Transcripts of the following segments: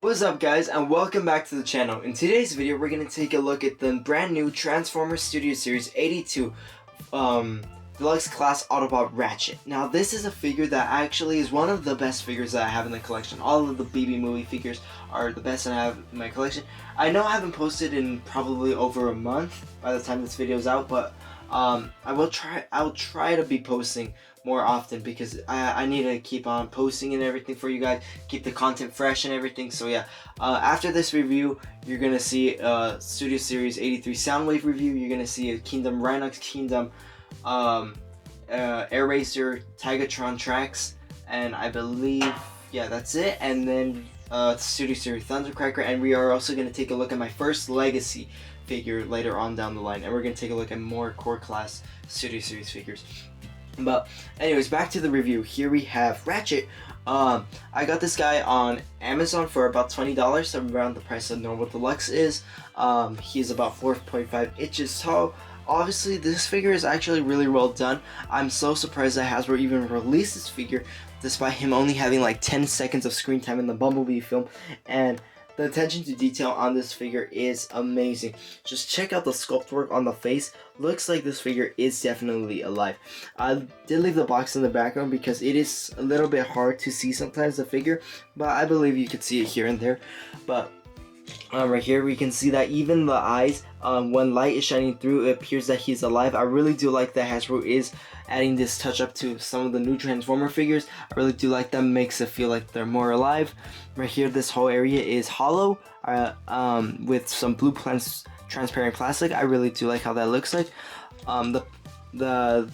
What's up guys, and welcome back to the channel. In today's video we're going to take a look at the brand new Transformers Studio Series 82 Deluxe Class Autobot Ratchet. Now this is a figure that actually is one of the best figures that I have in the collection. All of the BB movie figures are the best that I have in my collection. I know I haven't posted in probably over a month by the time this video is out, but I'll try to be posting more often because I need to keep on posting and everything for you guys, keep the content fresh and everything. So yeah, after this review you're gonna see a Studio Series 83 Soundwave review, you're gonna see a Kingdom Rhinox Kingdom, Air Racer Tigatron tracks, and I believe, yeah, that's it. And then Studio Series Thundercracker, and we are also going to take a look at my first Legacy figure later on down the line, and we're going to take a look at more core class Studio Series figures. But anyways, back to the review. Here we have Ratchet. I got this guy on Amazon for about $20, so around the price of normal Deluxe is. He's about 4.5 inches tall. Obviously, this figure is actually really well done. I'm so surprised that Hasbro even released this figure, despite him only having like 10 seconds of screen time in the Bumblebee film. And the attention to detail on this figure is amazing. Just check out the sculpt work on the face. Looks like this figure is definitely alive. I did leave the box in the background because it is a little bit hard to see sometimes the figure, but I believe you could see it here and there. But right here we can see that even the eyes, when light is shining through, it appears that he's alive. I really do like that Hasbro is adding this touch up to some of the new Transformer figures. I really do like that, makes it feel like they're more alive. Right here, this whole area is hollow with some blue transparent plastic. I really do like how that looks like. The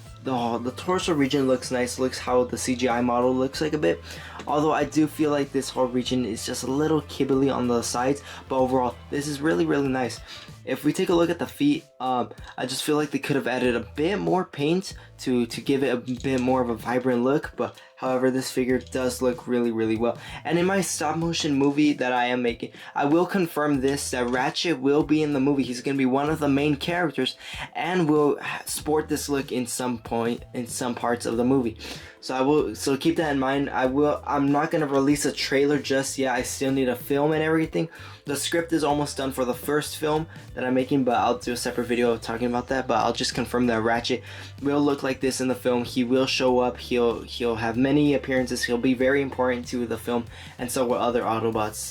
torso region looks nice, looks how the CGI model looks like a bit. Although I do feel like this whole region is just a little kibbly on the sides, but overall this is really nice. If we take a look at the feet, I just feel like they could have added a bit more paint to give it a bit more of a vibrant look, but however, this figure does look really well. And in my stop motion movie that I am making, I will confirm this, that Ratchet will be in the movie. He's going to be one of the main characters and will sport this look in some parts of the movie. So keep that in mind. I'm not going to release a trailer just yet. I still need to film and everything. The script is almost done for the first film that I'm making, but I'll do a separate video talking about that. But I'll just confirm that Ratchet will look like this in the film. He will show up. He'll have many appearances. He'll be very important to the film, and so will other Autobots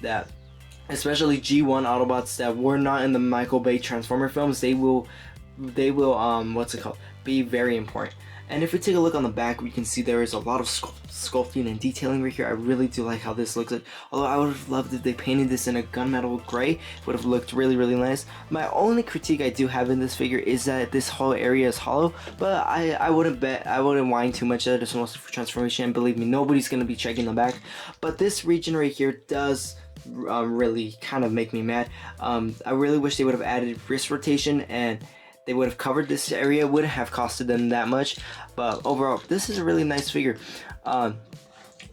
that especially G1 Autobots that were not in the Michael Bay Transformer films. They will be very important. And if we take a look on the back, we can see there is a lot of sculpting and detailing right here. I really do like how this looks like. Although I would have loved if they painted this in a gunmetal gray. It would have looked really nice. My only critique I do have in this figure is that this whole area is hollow. But I wouldn't whine too much that it's mostly for transformation. And believe me, nobody's going to be checking the back. But this region right here does really kind of make me mad. I really wish they would have added wrist rotation, and they would have covered this area. It wouldn't have costed them that much, but overall this is a really nice figure.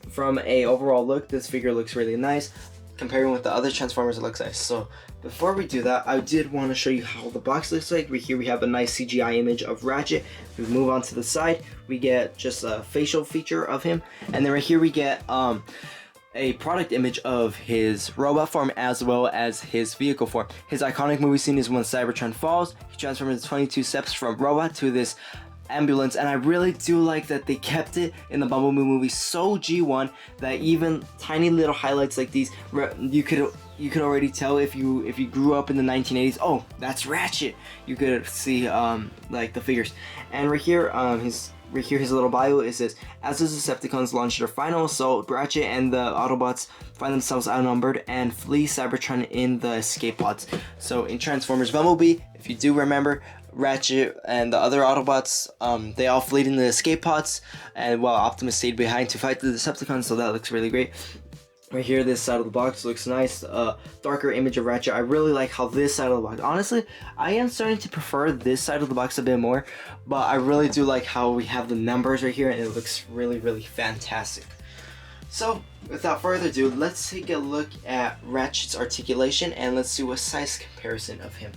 From a overall look, this figure looks really nice. Comparing with the other Transformers, it looks nice. So before we do that, I did want to show you how the box looks like. Right here we have a nice CGI image of Ratchet. If we move on to the side, we get just a facial feature of him, and then right here we get a product image of his robot form as well as his vehicle form. His iconic movie scene is when Cybertron falls. He transforms into 22 steps from robot to this ambulance, and I really do like that they kept it in the Bumblebee movie so G1 that even tiny little highlights like these, you could already tell if you grew up in the 1980s. Oh, that's Ratchet. You could see like the figures. And right here, his little bio, it says, as the Decepticons launch their final assault, Ratchet and the Autobots find themselves outnumbered and flee Cybertron in the escape pods. So in Transformers Bumblebee, if you do remember, Ratchet and the other Autobots, they all fled in the escape pods, and while Optimus stayed behind to fight the Decepticons, so that looks really great. Right here, this side of the box looks nice. Darker image of Ratchet. I really like how this side of the box. Honestly, I am starting to prefer this side of the box a bit more, but I really do like how we have the numbers right here, and it looks really fantastic. So, without further ado, let's take a look at Ratchet's articulation, and let's do a size comparison of him.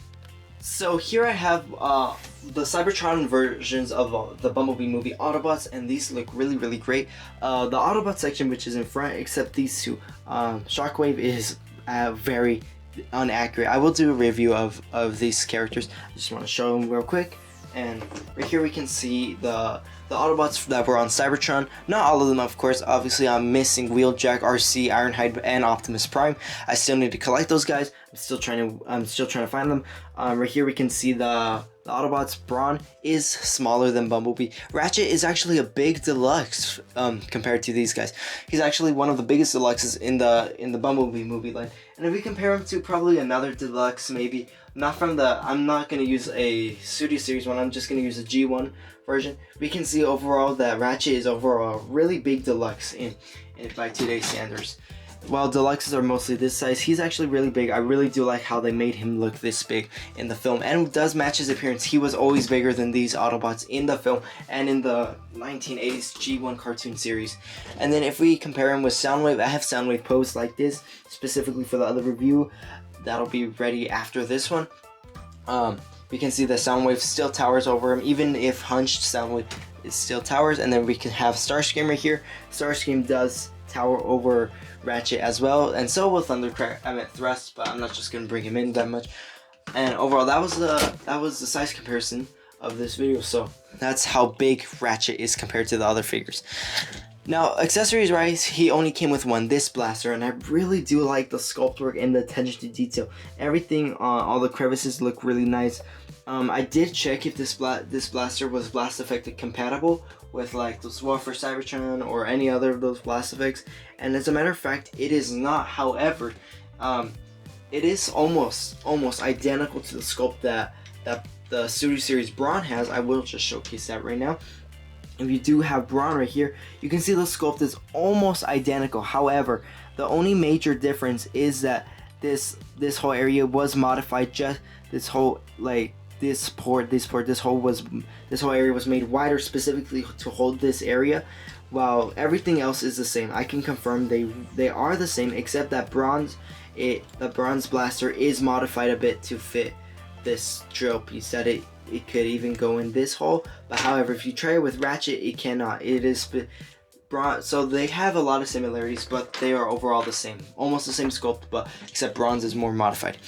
So here I have the Cybertron versions of the Bumblebee movie Autobots, and these look really, really great. The Autobot section, which is in front, except these two. Shockwave is very inaccurate. I will do a review of these characters. I just want to show them real quick. And right here we can see the Autobots that were on Cybertron. Not all of them, of course. Obviously, I'm missing Wheeljack, RC, Ironhide, and Optimus Prime. I still need to collect those guys. I'm still trying to find them. Right here we can see the Autobots. Brawn is smaller than Bumblebee. Ratchet is actually a big deluxe compared to these guys. He's actually one of the biggest deluxes in the Bumblebee movie line. And if we compare him to probably another deluxe, maybe not from the, I'm not going to use a Studio Series one, I'm just going to use a G1 version. We can see overall that Ratchet is overall a really big deluxe in by today's standards. While deluxes are mostly this size, he's actually really big. I really do like how they made him look this big in the film, and it does match his appearance. He was always bigger than these Autobots in the film and in the 1980s G1 cartoon series. And then if we compare him with Soundwave, I have Soundwave posed like this specifically for the other review that'll be ready after this one. We can see that Soundwave still towers over him, even if hunched, Soundwave is still towers. And then we can have Starscream right here. Starscream does tower over Ratchet as well, and so will Thrust, but I'm not just gonna bring him in that much. And overall, that was the size comparison of this video. So that's how big Ratchet is compared to the other figures. Now, accessories wise, he only came with one, this blaster, and I really do like the sculpt work and the attention to detail. Everything, all the crevices look really nice. I did check if this blaster was blast effect compatible with like the Sword for Cybertron or any other of those blast effects, and as a matter of fact, it is not. However, it is almost identical to the sculpt that the Studio Series Brawn has. I will just showcase that right now. If you do have Brawn right here, you can see the sculpt is almost identical. However, the only major difference is that this whole area was modified. Just this whole this whole area was made wider specifically to hold this area, while everything else is the same. I can confirm they are the same, except that the bronze blaster is modified a bit to fit this drill piece, that it could even go in this hole. But however, if you try it with Ratchet, it cannot. It is bronze, so they have a lot of similarities, but they are overall the same, almost the same sculpt, but except bronze is more modified.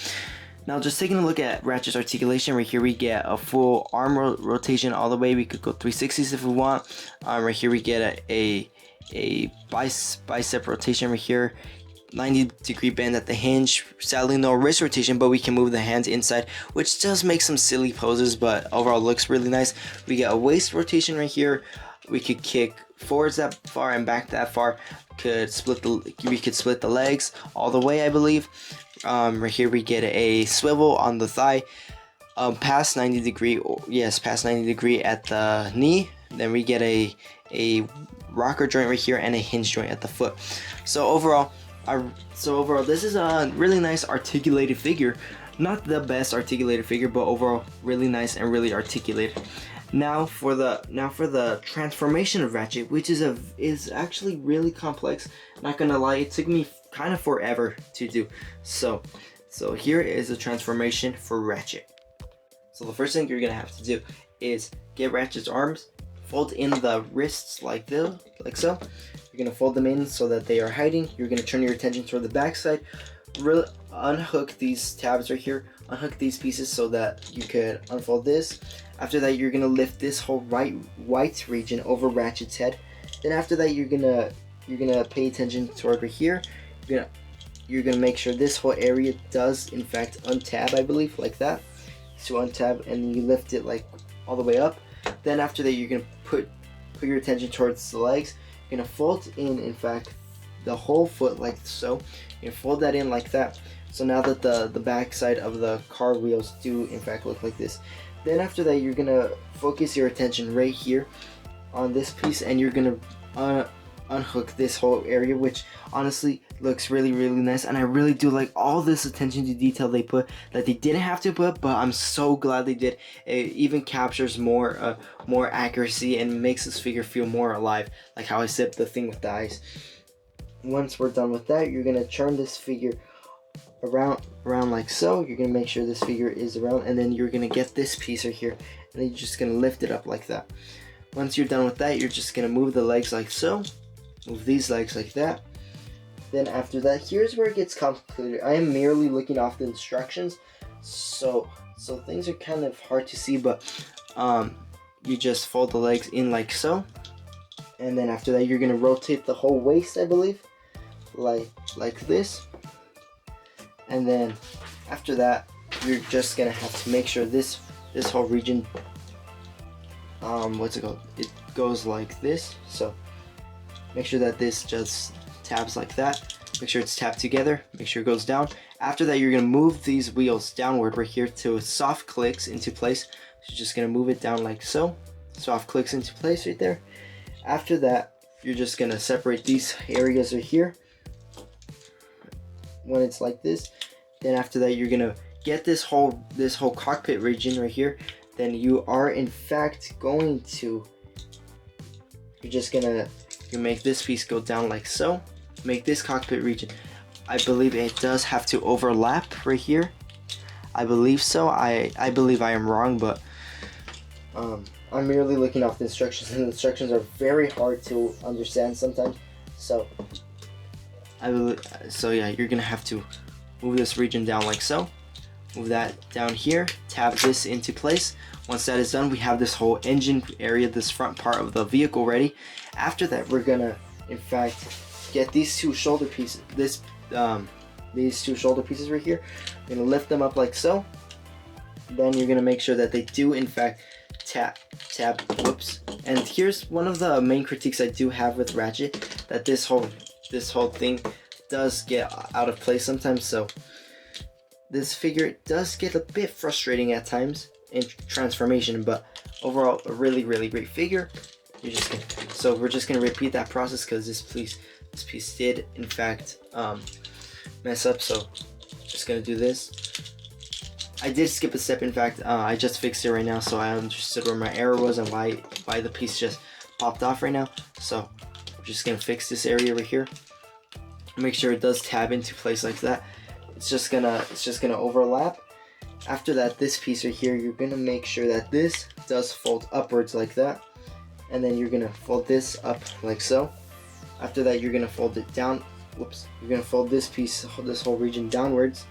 Now, just taking a look at Ratchet's articulation, right here we get a full arm rotation all the way. We could go 360s if we want. Right here we get a bicep rotation right here. 90-degree bend at the hinge. Sadly, no wrist rotation, but we can move the hands inside, which does make some silly poses, but overall looks really nice. We get a waist rotation right here. We could kick forwards that far and back that far. We could split the legs all the way, I believe. Right here we get a swivel on the thigh, past 90 degree, past 90 degree at the knee. Then we get a rocker joint right here and a hinge joint at the foot. So overall, this is a really nice articulated figure. Not the best articulated figure, but overall really nice and really articulated. Now for the transformation of Ratchet, which is actually really complex. Not gonna lie, it took me kind of forever to do. So here is a transformation for Ratchet. So the first thing you're gonna have to do is get Ratchet's arms, fold in the wrists like so. You're gonna fold them in so that they are hiding. You're gonna turn your attention toward the back side. Really unhook these tabs right here. Unhook these pieces so that you could unfold this. After that, you're gonna lift this whole white region over Ratchet's head. Then after that, you're gonna pay attention toward right here. You're gonna make sure this whole area does in fact untab, I believe, like that. So untab, and you lift it like all the way up. Then after that, you're gonna put your attention towards the legs. You're gonna fold in fact the whole foot like so. You fold that in like that. So now that the back side of the car wheels do in fact look like this. Then after that, you're gonna focus your attention right here on this piece, and you're gonna unhook this whole area, which honestly looks really nice. And I really do like all this attention to detail they put that they didn't have to put, but I'm so glad they did. It even captures more accuracy and makes this figure feel more alive, like how I said the thing with the eyes. Once we're done with that, you're gonna turn this figure around like so. You're gonna make sure this figure is around, and then you're gonna get this piece right here, and then you're just gonna lift it up like that. Once you're done with that, you're just gonna move the legs like so, move these legs like that. Then after that, here's where it gets complicated. I am merely looking off the instructions, so things are kind of hard to see, but you just fold the legs in like so, and then after that you're gonna rotate the whole waist, I believe, like this. And then after that, you're just gonna have to make sure this whole region, what's it called? It goes like this. So make sure that this just tabs like that. Make sure it's tapped together. Make sure it goes down. After that, you're gonna move these wheels downward right here to soft clicks into place. So you're just gonna move it down like so. Soft clicks into place right there. After that, you're just gonna separate these areas right here when it's like this. Then after that, you're gonna get this whole cockpit region right here. Then you are in fact going to, you make this piece go down like so. Make this cockpit region, I believe it does have to overlap right here. I believe so. I believe I am wrong, but I'm merely looking off the instructions, and the instructions are very hard to understand sometimes. So yeah, you're gonna have to move this region down like so. Move that down here, tab this into place. Once that is done, we have this whole engine area, this front part of the vehicle ready. After that, we're gonna in fact get these two shoulder pieces, these two shoulder pieces right here. You're gonna lift them up like so. Then you're gonna make sure that they do in fact tab, whoops. And here's one of the main critiques I do have with Ratchet, that this whole thing does get out of place sometimes. So this figure does get a bit frustrating at times in transformation, but overall a really great figure. So we're just gonna repeat that process because this piece did in fact mess up. So just gonna do this. I did skip a step, in fact. I just fixed it right now, so I understood where my error was and why the piece just popped off right now. So we're just gonna fix this area right here. Make sure it does tab into place like that. It's just gonna overlap. After that, this piece right here, you're gonna make sure that this does fold upwards like that, and then you're gonna fold this up like so. After that, you're gonna fold it down. Whoops! You're gonna fold this piece, this whole region downwards,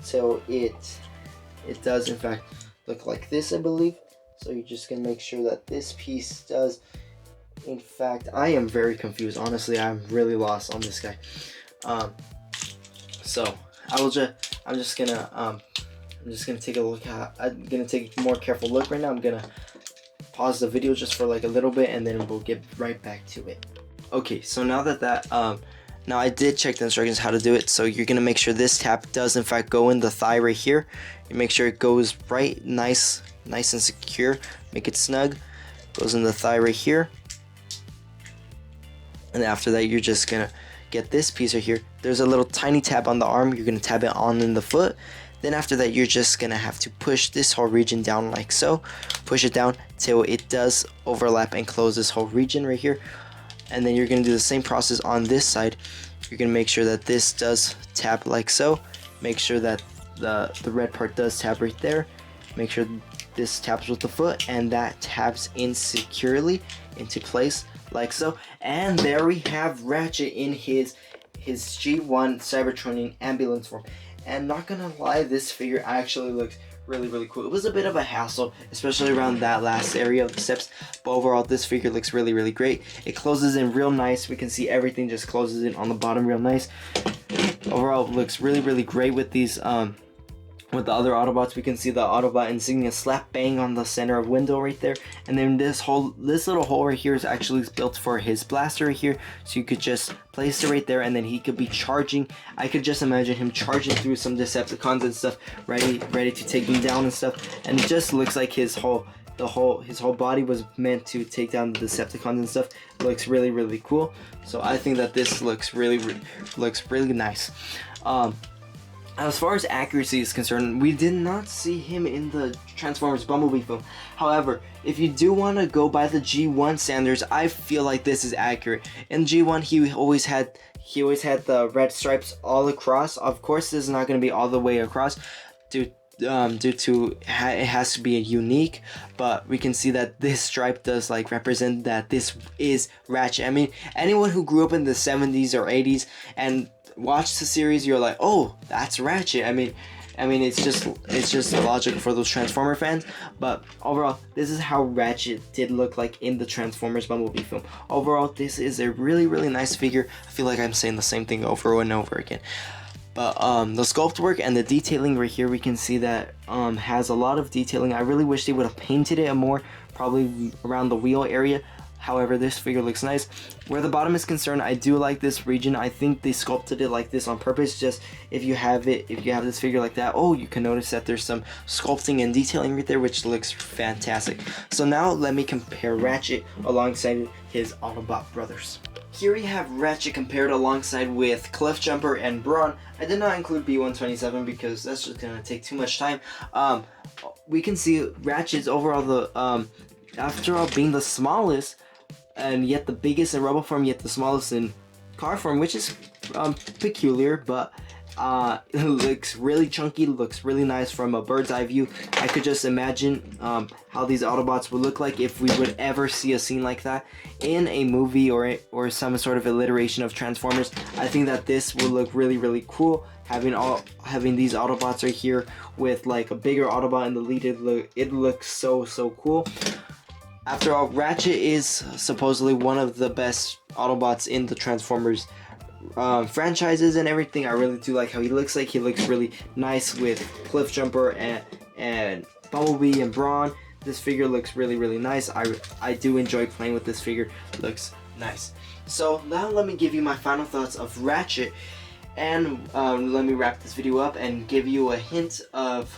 so it does in fact look like this, I believe. So you're just gonna make sure that this piece does. In fact, I am very confused. Honestly, I'm really lost on this guy. So I'm just gonna take a look at. I'm gonna take a more careful look right now. I'm gonna pause the video just for like a little bit, and then we'll get right back to it. Okay, so now now I did check the instructions how to do it. So you're gonna make sure this tap does in fact go in the thigh right here. You make sure it goes right, nice and secure. Make it snug. Goes in the thigh right here. And after that, you're just gonna get this piece right here. There's a little tiny tab on the arm. You're gonna tab it on in the foot. Then after that, you're just gonna have to push this whole region down like so. Push it down till it does overlap and close this whole region right here. And then you're gonna do the same process on this side. You're gonna make sure that this does tap like so. Make sure that the red part does tap right there. Make sure this taps with the foot, and that taps in securely into place like so. And there we have Ratchet in his G1 Cybertronian ambulance form. And not gonna lie, this figure actually looks really cool. It was a bit of a hassle, especially around that last area of the steps, but overall this figure looks really great. It closes in real nice. We can see everything just closes in on the bottom real nice. Overall it looks really great with these with the other Autobots. We can see the Autobot insignia slap bang on the center of window right there, and then this little hole right here is actually built for his blaster right here, so you could just place it right there, and then he could be charging. I could just imagine him charging through some Decepticons and stuff, ready to take them down and stuff. And it just looks like his whole body was meant to take down the Decepticons and stuff. It looks really cool. So I think that this looks really nice. As far as accuracy is concerned, we did not see him in the Transformers Bumblebee film. However, if you do want to go by the G1 standards, I feel like this is accurate. In G1, he always had he always had the red stripes all across. Of course, this is not going to be all the way across due to it has to be unique, but we can see that this stripe does like represent that this is Ratchet. I mean, anyone who grew up in the 70s or 80s and watched the series, you're like, oh, that's Ratchet. I mean, it's just logical for those Transformer fans. But overall, this is how Ratchet did look like in the Transformers Bumblebee film. Overall, this is a really, really nice figure. I feel like I'm saying the same thing over and over again. But the sculpt work and the detailing right here, we can see that has a lot of detailing. I really wish they would have painted it more, probably around the wheel area. However, this figure looks nice. Where the bottom is concerned, I do like this region. I think they sculpted it like this on purpose. Just if you have this figure like that, oh, you can notice that there's some sculpting and detailing right there, which looks fantastic. So now let me compare Ratchet alongside his Autobot brothers. Here we have Ratchet compared alongside with Cliffjumper and Brawn. I did not include B127 because that's just gonna take too much time. We can see Ratchet's overall after all being the smallest and yet the biggest in Rebel form, yet the smallest in car form, which is peculiar, but it looks really chunky, looks really nice from a bird's eye view. I could just imagine how these Autobots would look like if we would ever see a scene like that in a movie or some sort of alliteration of Transformers. I think that this would look really, really cool. Having these Autobots right here with like a bigger Autobot in the lead, it looks so cool. After all, Ratchet is supposedly one of the best Autobots in the Transformers franchises and everything. I really do like how he looks like. He looks really nice with Cliffjumper and Bumblebee and Brawn. This figure looks really, really nice. I do enjoy playing with this figure. It looks nice. So now let me give you my final thoughts of Ratchet, and let me wrap this video up and give you a hint of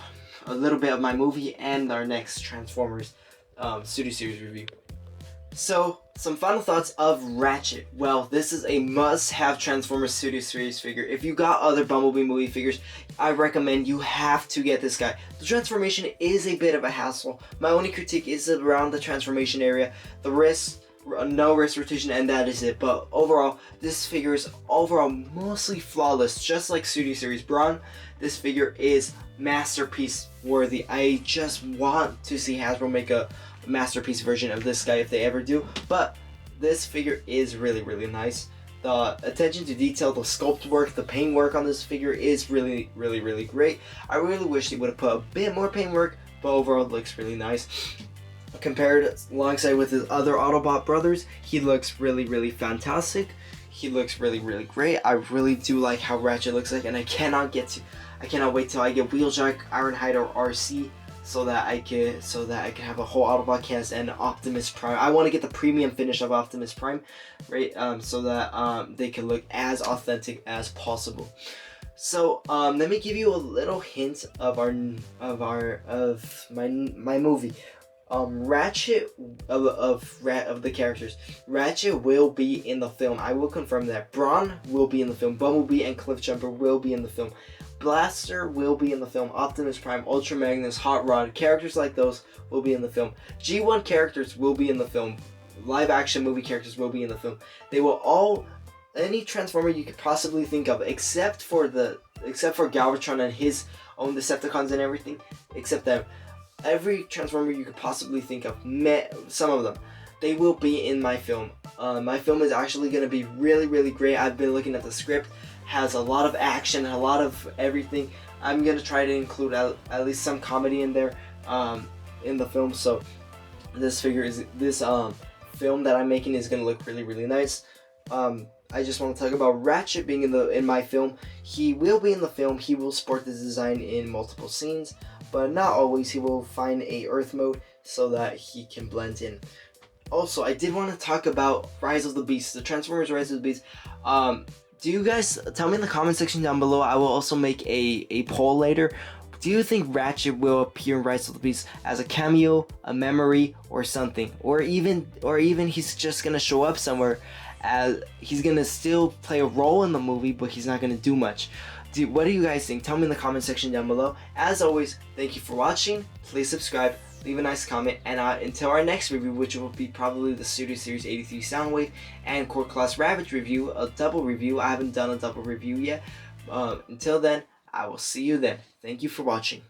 a little bit of my movie and our next Transformers Studio Series review. So, some final thoughts of Ratchet. Well, this is a must-have Transformers Studio Series figure. If you got other Bumblebee movie figures, I recommend you have to get this guy. The transformation is a bit of a hassle. My only critique is around the transformation area. The wrist, no wrist rotation, and that is it. But overall, this figure is mostly flawless, just like Studio Series Brawn. This figure is masterpiece worthy. I just want to see Hasbro make a masterpiece version of this guy if they ever do, but this figure is really, really nice. The attention to detail, the sculpt work, the paint work on this figure is really, really, really great. I really wish they would have put a bit more paint work, but overall it looks really nice. Compared alongside with his other Autobot brothers, he looks really, really fantastic. He looks really, really great. I really do like how Ratchet looks like, and I cannot wait till I get Wheeljack, Ironhide, or RC, so that I can have a whole Autobot cast and Optimus Prime. I want to get the premium finish of Optimus Prime, right? So that they can look as authentic as possible. So let me give you a little hint of my movie. Ratchet of the characters. Ratchet will be in the film. I will confirm that. Brawn will be in the film. Bumblebee and Cliffjumper will be in the film. Blaster will be in the film. Optimus Prime, Ultra Magnus, Hot Rod, characters like those will be in the film. G1 characters will be in the film. Live action movie characters will be in the film. They will all, any Transformer you could possibly think of, except for Galvatron and his own Decepticons and everything, except them. Every Transformer you could possibly think of, some of them, they will be in my film. My film is actually going to be really, really great. I've been looking at the script. Has a lot of action, a lot of everything. I'm going to try to include at least some comedy in there in the film. So this film that I'm making is going to look really, really nice. I just want to talk about Ratchet being in my film. He will be in the film. He will sport this design in multiple scenes, but not always. He will find a Earth mode so that he can blend in. Also, I did want to talk about Rise of the Beast, the Transformers Rise of the Beast. Do you guys tell me in the comment section down below? I will also make a poll later. Do you think Ratchet will appear in Rise of the Beast as a cameo, a memory, or something? Or even he's just gonna show up somewhere as he's gonna still play a role in the movie, but he's not gonna do much. What do you guys think? Tell me in the comment section down below. As always, thank you for watching. Please subscribe. leave a nice comment, and until our next review, which will be probably the Studio Series 83 Soundwave and Core Class Ravage review, a double review. I haven't done a double review yet. Until then, I will see you then. Thank you for watching.